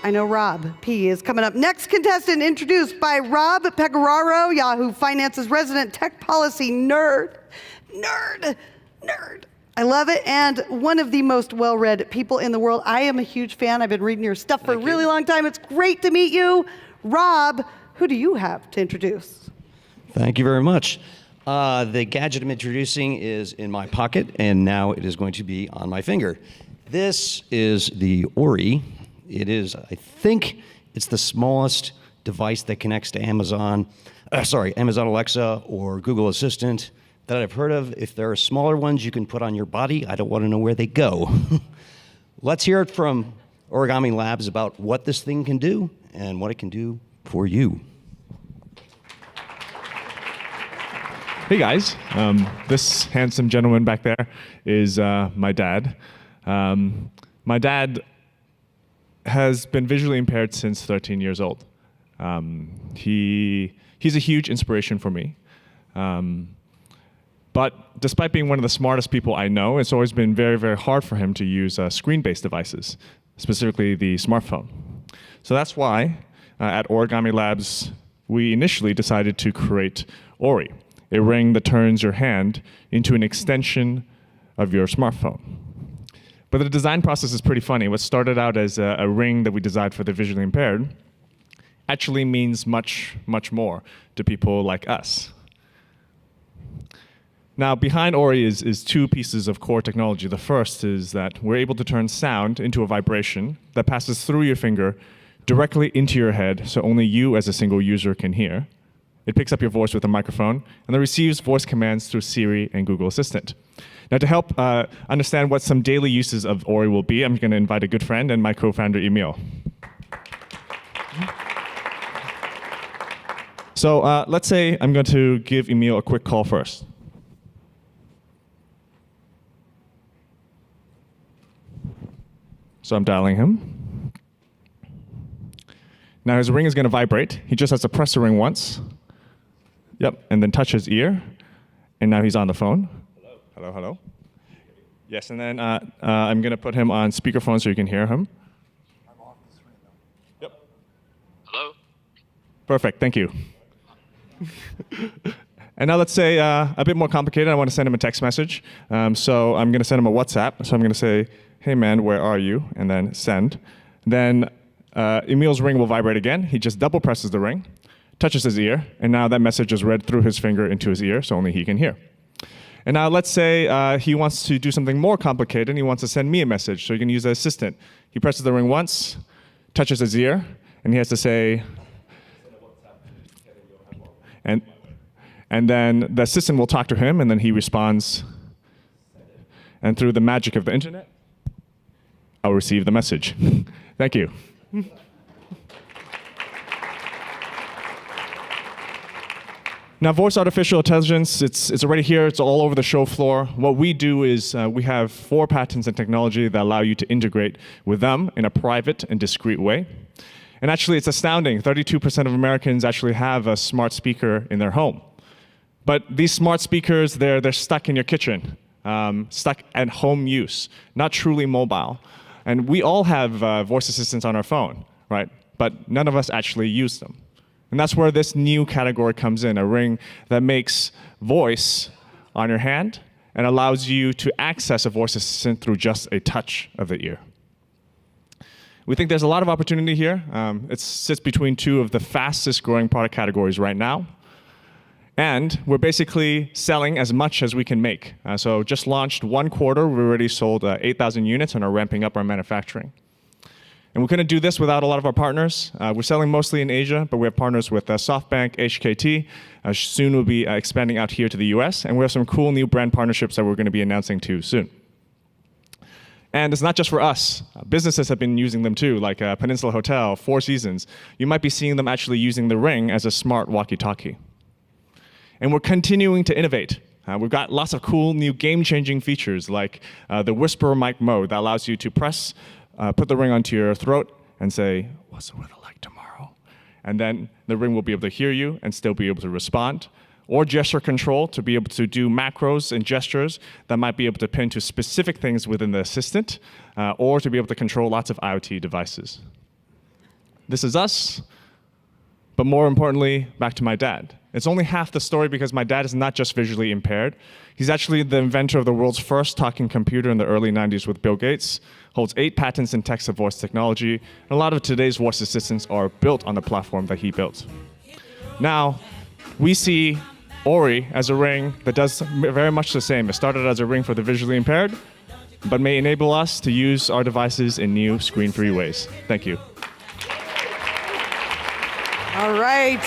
I know Rob P. is coming up. Next contestant introduced by Rob Pecoraro, Yahoo Finance's resident tech policy nerd. I love it, and one of the most well-read people in the world. I am a huge fan. I've been reading your stuff for a really long time. It's great to meet you. Rob, who do you have to introduce? Thank you very much. The gadget I'm introducing is in my pocket, and now it is going to be on my finger. This is the Ori. It is, I think, it's the smallest device that connects to Amazon Alexa or Google Assistant that I've heard of. If there are smaller ones you can put on your body, I don't want to know where they go. Let's hear it from Origami Labs about what this thing can do and what it can do for you. Hey guys, this handsome gentleman back there is my dad. My dad has been visually impaired since 13 years old. He's a huge inspiration for me. But despite being one of the smartest people I know, it's always been very, very hard for him to use screen-based devices, specifically the smartphone. So that's why at Origami Labs, we initially decided to create Ori, a ring that turns your hand into an extension of your smartphone. But the design process is pretty funny. What started out as a ring that we designed for the visually impaired actually means much, much more to people like us. Now, behind Ori is two pieces of core technology. The first is that we're able to turn sound into a vibration that passes through your finger directly into your head, so only you as a single user can hear. It picks up your voice with a microphone, and then receives voice commands through Siri and Google Assistant. Now, to help understand what some daily uses of Ori will be, I'm going to invite a good friend and my co-founder, Emil. So let's say I'm going to give Emil a quick call first. So I'm dialing him. Now his ring is going to vibrate. He just has to press the ring once. Yep, and then touch his ear. And now he's on the phone. Hello, hello. Yes, and then I'm going to put him on speakerphone so you can hear him. I'm off the screen now. Yep. Hello. Perfect, thank you. And now let's say a bit more complicated. I want to send him a text message. So I'm going to send him a WhatsApp. So I'm going to say, hey man, where are you? And then send. Then Emil's ring will vibrate again. He just double presses the ring, touches his ear, and now that message is read through his finger into his ear, so only he can hear. And now let's say he wants to do something more complicated, and he wants to send me a message, so you can use the assistant. He presses the ring once, touches his ear, and he has to say, and then the assistant will talk to him, and then he responds. And through the magic of the internet, I'll receive the message. Thank you. Now, voice artificial intelligence, it's already here. It's all over the show floor. What we do is we have 4 patents in technology that allow you to integrate with them in a private and discreet way. And actually, it's astounding. 32% of Americans actually have a smart speaker in their home. But these smart speakers, they're stuck in your kitchen, stuck at home use, not truly mobile. And we all have voice assistants on our phone, right? But none of us actually use them. And that's where this new category comes in, a ring that makes voice on your hand and allows you to access a voice assistant through just a touch of the ear. We think there's a lot of opportunity here. It sits between 2 of the fastest growing product categories right now. And we're basically selling as much as we can make. So just launched 1 quarter, we already sold 8,000 units and are ramping up our manufacturing. And we couldn't do this without a lot of our partners. We're selling mostly in Asia, but we have partners with SoftBank, HKT. Soon we'll be expanding out here to the US. And we have some cool new brand partnerships that we're going to be announcing too soon. And it's not just for us. Businesses have been using them too, like Peninsula Hotel, Four Seasons. You might be seeing them actually using the ring as a smart walkie-talkie. And we're continuing to innovate. We've got lots of cool new game-changing features like the Whisper Mic mode that allows you to put the ring onto your throat and say, what's the weather like tomorrow? And then the ring will be able to hear you and still be able to respond. Or gesture control to be able to do macros and gestures that might be able to pin to specific things within the assistant, or to be able to control lots of IoT devices. this is us. But more importantly, back to my dad. It's only half the story because my dad is not just visually impaired. He's actually the inventor of the world's first talking computer in the early 90s with Bill Gates, holds 8 patents in text-to-voice technology, and a lot of today's voice assistants are built on the platform that he built. Now, we see Ori as a ring that does very much the same. It started as a ring for the visually impaired, but may enable us to use our devices in new screen-free ways. Thank you. All right.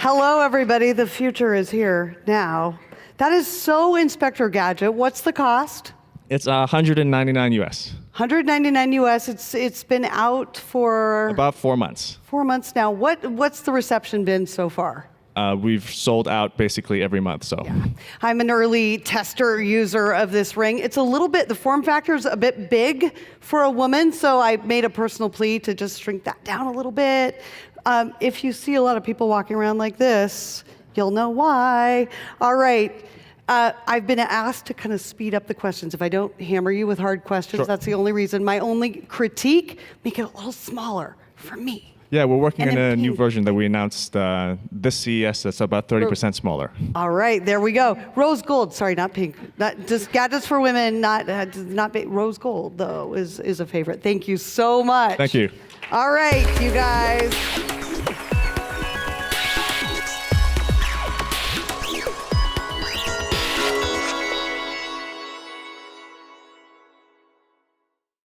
Hello, everybody. The future is here now. That is so Inspector Gadget. What's the cost? It's 199 US. 199 US. It's been out for About 4 months. 4 months now. What's the reception been so far? We've sold out basically every month, so. Yeah. I'm an early tester user of this ring. It's a little bit, the form factor is a bit big for a woman, so I made a personal plea to just shrink that down a little bit. If you see a lot of people walking around like this, you'll know why. All right. I've been asked to kind of speed up the questions. If I don't hammer you with hard questions, Sure. That's the only reason. My only critique, make it a little smaller for me. Yeah, we're working And on in a new pink. version that we announced this CES that's about 30% smaller. All right, there we go. Rose gold, sorry, not pink. Not just gadgets for women, not rose gold though is a favorite. Thank you so much. Thank you. All right, you guys.